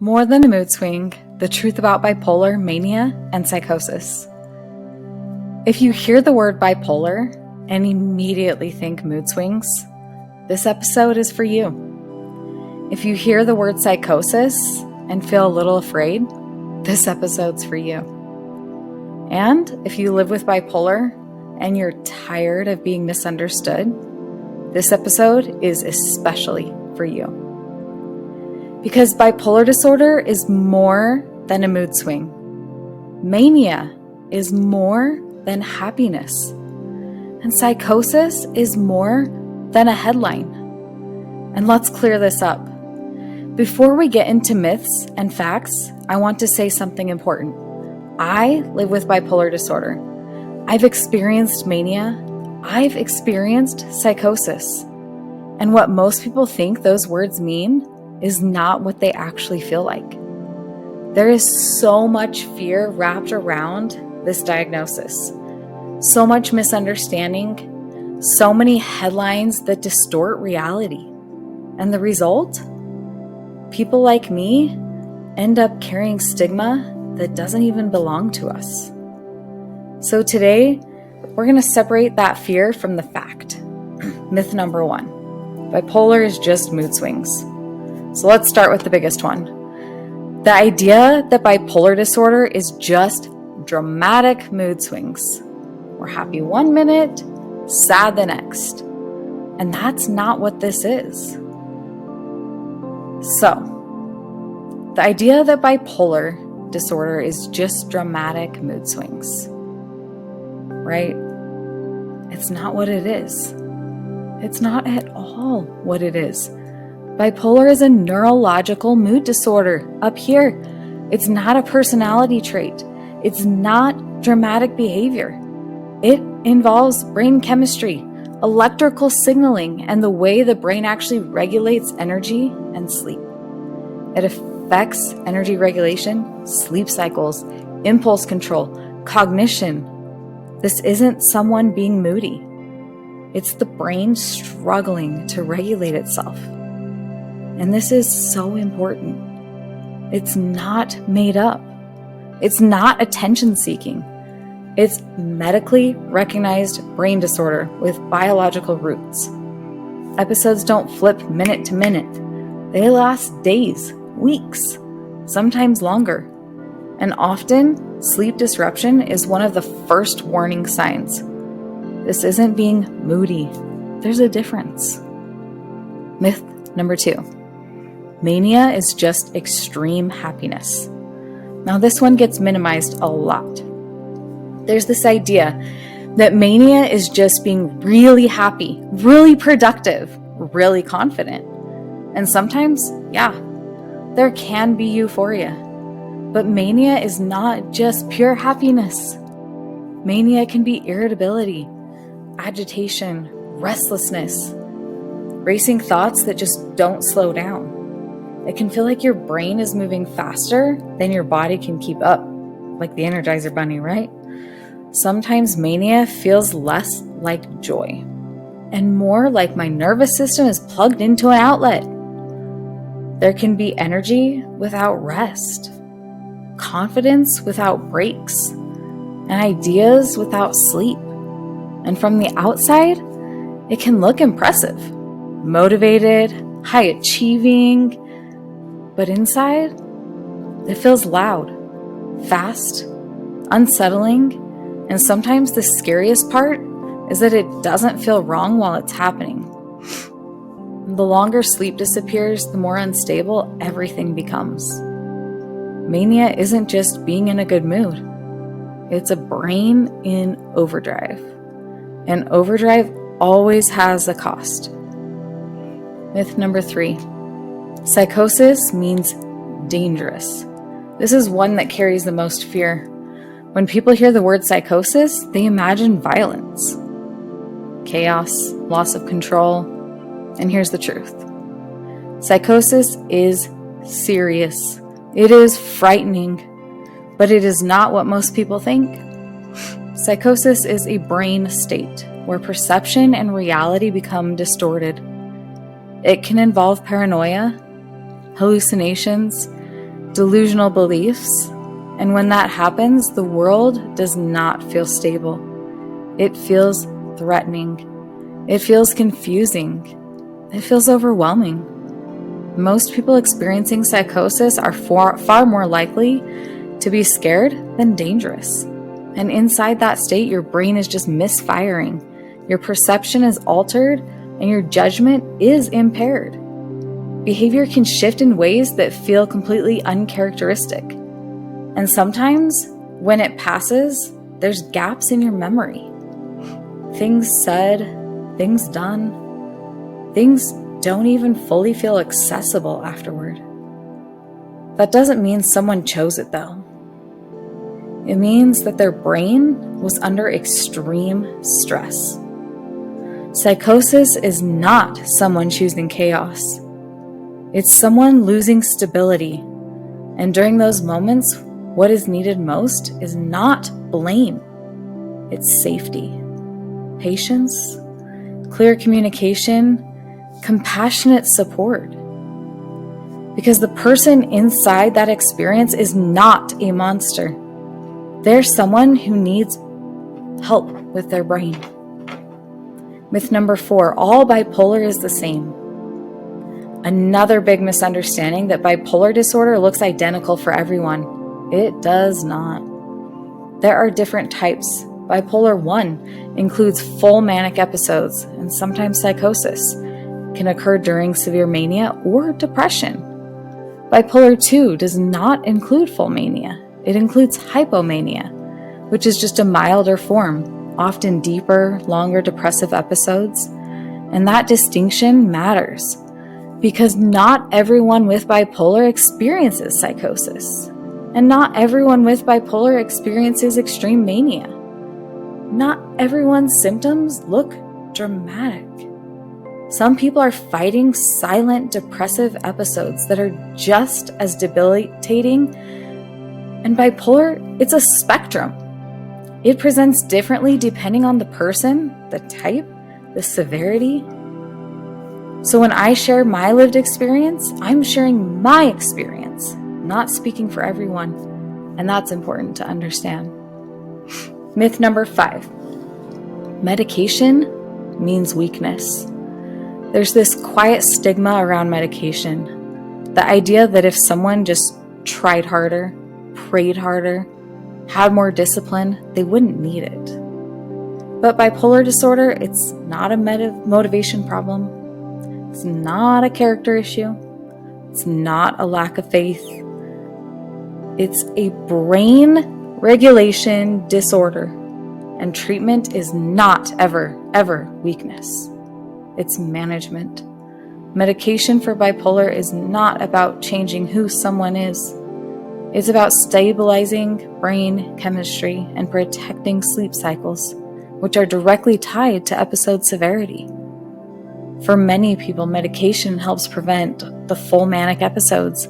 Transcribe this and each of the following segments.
More than a mood swing, the truth about bipolar, mania, and psychosis. If you hear the word bipolar and immediately think mood swings, this episode is for you. If you hear the word psychosis and feel a little afraid, this episode's for you. And if you live with bipolar and you're tired of being misunderstood, this episode is especially for you. Because bipolar disorder is more than a mood swing. Mania is more than happiness. And psychosis is more than a headline. And let's clear this up. Before we get into myths and facts, I want to say something important. I live with bipolar disorder. I've experienced mania. I've experienced psychosis. And what most people think those words mean is not what they actually feel like. There is so much fear wrapped around this diagnosis, so much misunderstanding, so many headlines that distort reality. And the result? People like me end up carrying stigma that doesn't even belong to us. So today, we're going to separate that fear from the fact. Myth number 1, bipolar is just mood swings. So let's start with the biggest one. The idea that bipolar disorder is just dramatic mood swings. We're happy one minute, sad the next. And that's not what this is. So, the idea that bipolar disorder is just dramatic mood swings, right? It's not what it is. It's not at all what it is. Bipolar is a neurological mood disorder up here. It's not a personality trait. It's not dramatic behavior. It involves brain chemistry, electrical signaling, and the way the brain actually regulates energy and sleep. It affects energy regulation, sleep cycles, impulse control, cognition. This isn't someone being moody. It's the brain struggling to regulate itself. And this is so important. It's not made up. It's not attention seeking. It's medically recognized brain disorder with biological roots. Episodes don't flip minute to minute. They last days, weeks, sometimes longer. And often, sleep disruption is one of the first warning signs. This isn't being moody. There's a difference. Myth number 2. Mania is just extreme happiness. Now, this one gets minimized a lot. There's this idea that mania is just being really happy, really productive, really confident. And sometimes, there can be euphoria. But mania is not just pure happiness. Mania can be irritability, agitation, restlessness, racing thoughts that just don't slow down. It can feel like your brain is moving faster than your body can keep up, like the Energizer Bunny, right? Sometimes mania feels less like joy and more like my nervous system is plugged into an outlet. There can be energy without rest, confidence without breaks, and ideas without sleep. And from the outside, it can look impressive, motivated, high achieving, but inside, it feels loud, fast, unsettling, and sometimes the scariest part is that it doesn't feel wrong while it's happening. The longer sleep disappears, the more unstable everything becomes. Mania isn't just being in a good mood. It's a brain in overdrive. And overdrive always has a cost. Myth number 3. Psychosis means dangerous. This is one that carries the most fear. When people hear the word psychosis, they imagine violence, chaos, loss of control. And here's the truth. Psychosis is serious. It is frightening, but it is not what most people think. Psychosis is a brain state where perception and reality become distorted. It can involve paranoia, hallucinations, delusional beliefs. And when that happens, the world does not feel stable. It feels threatening. It feels confusing. It feels overwhelming. Most people experiencing psychosis are far more likely to be scared than dangerous. And inside that state, your brain is just misfiring. Your perception is altered and your judgment is impaired. Behavior can shift in ways that feel completely uncharacteristic. And sometimes when it passes, there's gaps in your memory. Things said, things done, things don't even fully feel accessible afterward. That doesn't mean someone chose it though. It means that their brain was under extreme stress. Psychosis is not someone choosing chaos. It's someone losing stability. And during those moments, what is needed most is not blame. It's safety, patience, clear communication, compassionate support. Because the person inside that experience is not a monster. They're someone who needs help with their brain. Myth number 4, all bipolar is the same. Another big misunderstanding that bipolar disorder looks identical for everyone. It does not. There are different types. Bipolar 1 includes full manic episodes and sometimes psychosis. Can occur during severe mania or depression. Bipolar 2 does not include full mania. It includes hypomania, which is just a milder form, often deeper, longer depressive episodes. And that distinction matters because not everyone with bipolar experiences psychosis. And not everyone with bipolar experiences extreme mania. Not everyone's symptoms look dramatic. Some people are fighting silent depressive episodes that are just as debilitating. And bipolar, it's a spectrum. It presents differently depending on the person, the type, the severity. So when I share my lived experience, I'm sharing my experience, not speaking for everyone. And that's important to understand. Myth number 5, medication means weakness. There's this quiet stigma around medication. The idea that if someone just tried harder, prayed harder, had more discipline, they wouldn't need it. But bipolar disorder, it's not a motivation problem. It's not a character issue. It's not a lack of faith. It's a brain regulation disorder. And treatment is not ever weakness. It's management. Medication for bipolar is not about changing who someone is. It's about stabilizing brain chemistry and protecting sleep cycles, which are directly tied to episode severity. For many people, medication helps prevent the full manic episodes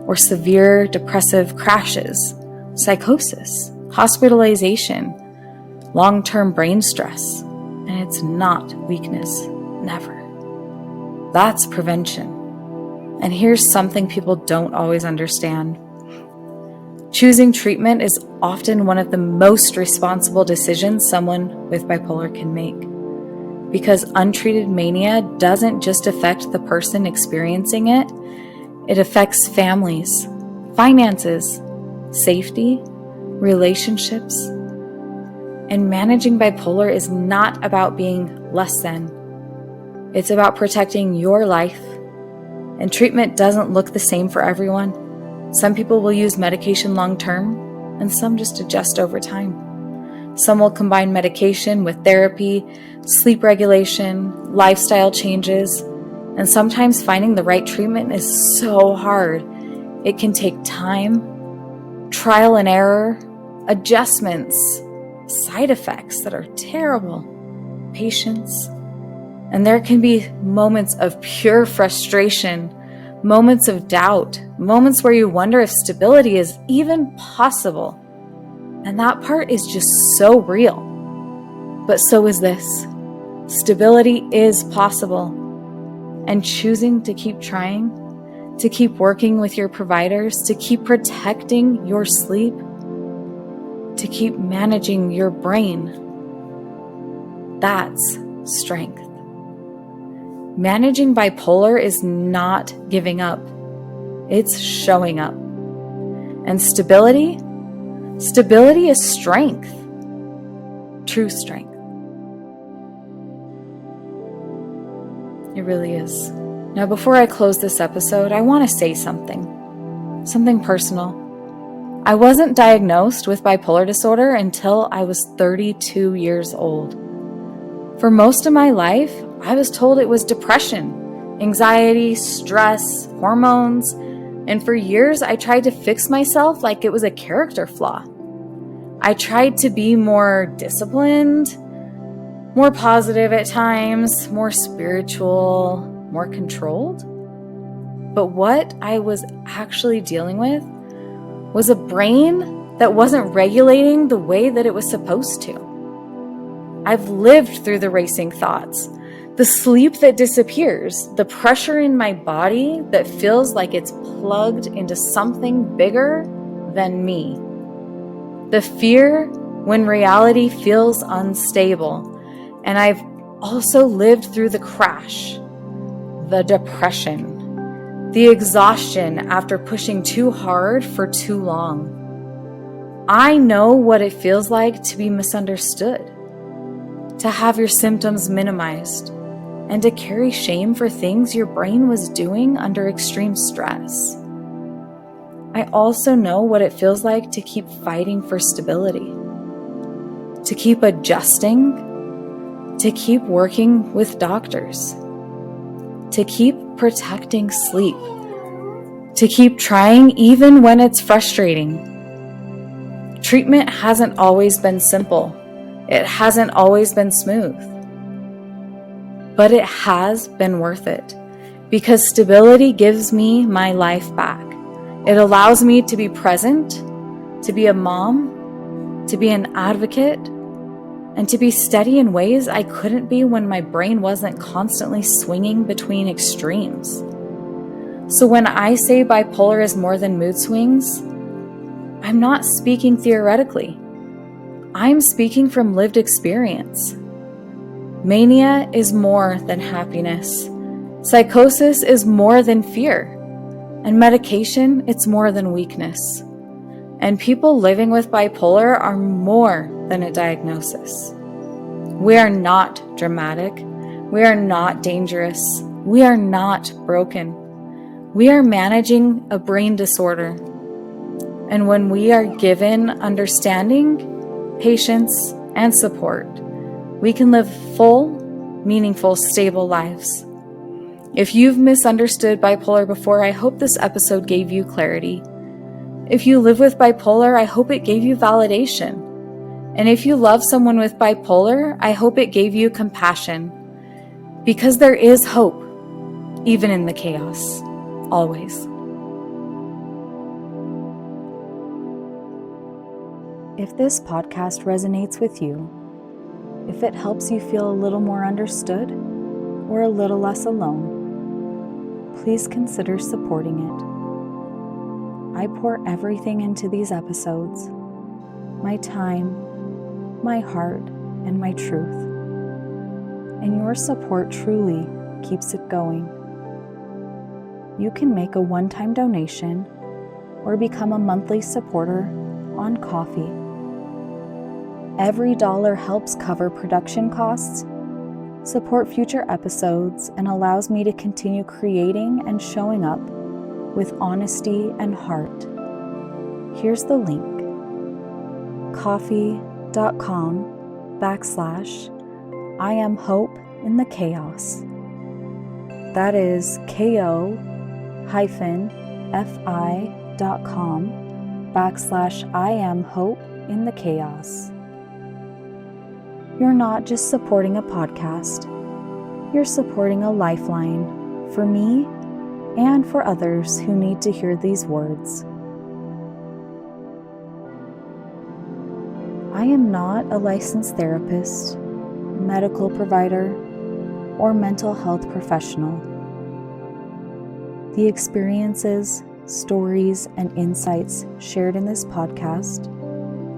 or severe depressive crashes, psychosis, hospitalization, long-term brain stress, and it's not weakness. Never. That's prevention. And here's something people don't always understand. Choosing treatment is often one of the most responsible decisions someone with bipolar can make. Because untreated mania doesn't just affect the person experiencing it, it affects families, finances, safety, relationships. And managing bipolar is not about being less than. It's about protecting your life. And treatment doesn't look the same for everyone. Some people will use medication long term, and some just adjust over time. Some will combine medication with therapy, sleep regulation, lifestyle changes, and sometimes finding the right treatment is so hard. It can take time, trial and error, adjustments, side effects that are terrible, patience. And there can be moments of pure frustration, moments of doubt, moments where you wonder if stability is even possible. And that part is just so real. But so is this. Stability is possible. And choosing to keep trying, to keep working with your providers, to keep protecting your sleep, to keep managing your brain. That's strength. Managing bipolar is not giving up. It's showing up. And stability is strength. True strength. It really is. Now, before I close this episode, I want to say something personal. I wasn't diagnosed with bipolar disorder until I was 32 years old. For most of my life, I was told it was depression, anxiety, stress, hormones, and for years I tried to fix myself like it was a character flaw. I tried to be more disciplined, more positive at times, more spiritual, more controlled. But what I was actually dealing with was a brain that wasn't regulating the way that it was supposed to. I've lived through the racing thoughts, the sleep that disappears, the pressure in my body that feels like it's plugged into something bigger than me, the fear when reality feels unstable. And I've also lived through the crash, the depression, the exhaustion after pushing too hard for too long. I know what it feels like to be misunderstood, to have your symptoms minimized, and to carry shame for things your brain was doing under extreme stress. I also know what it feels like to keep fighting for stability, to keep adjusting, to keep working with doctors, to keep protecting sleep, to keep trying even when it's frustrating. Treatment hasn't always been simple. It hasn't always been smooth. But it has been worth it because stability gives me my life back. It allows me to be present, to be a mom, to be an advocate, and to be steady in ways I couldn't be when my brain wasn't constantly swinging between extremes. So when I say bipolar is more than mood swings, I'm not speaking theoretically. I'm speaking from lived experience. Mania is more than happiness. Psychosis is more than fear. And medication, it's more than weakness. And people living with bipolar are more than a diagnosis. We are not dramatic. We are not dangerous. We are not broken. We are managing a brain disorder. And when we are given understanding, patience, and support, we can live full, meaningful, stable lives. If you've misunderstood bipolar before, I hope this episode gave you clarity. If you live with bipolar, I hope it gave you validation. And if you love someone with bipolar, I hope it gave you compassion. Because there is hope, even in the chaos, always. If this podcast resonates with you, if it helps you feel a little more understood or a little less alone, please consider supporting it. I pour everything into these episodes, my time, my heart, and my truth. And your support truly keeps it going. You can make a one-time donation or become a monthly supporter on Ko-fi. Every dollar helps cover production costs, support future episodes, and allows me to continue creating and showing up with honesty and heart. Here's the link: ko-fi.com/I am hope in the chaos. That is ko-fi.com/I am hope in the chaos. You're not just supporting a podcast, you're supporting a lifeline for me and for others who need to hear these words. I am not a licensed therapist, medical provider, or mental health professional. The experiences, stories, and insights shared in this podcast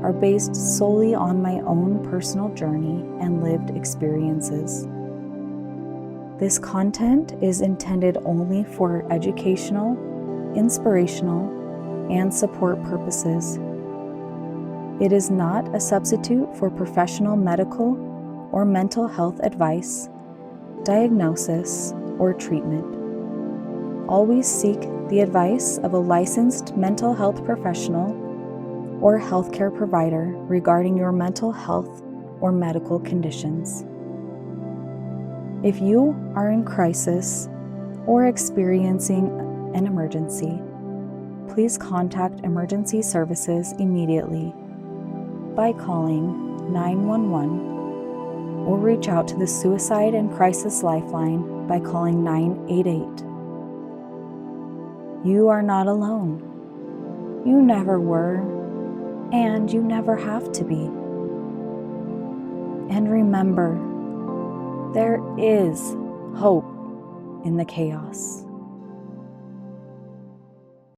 are based solely on my own personal journey and lived experiences. This content is intended only for educational, inspirational, and support purposes. It is not a substitute for professional medical or mental health advice, diagnosis, or treatment. Always seek the advice of a licensed mental health professional or healthcare provider regarding your mental health or medical conditions. If you are in crisis or experiencing an emergency, please contact emergency services immediately by calling 911 or reach out to the Suicide and Crisis Lifeline by calling 988. You are not alone. You never were, and you never have to be. And remember, there is hope in the chaos.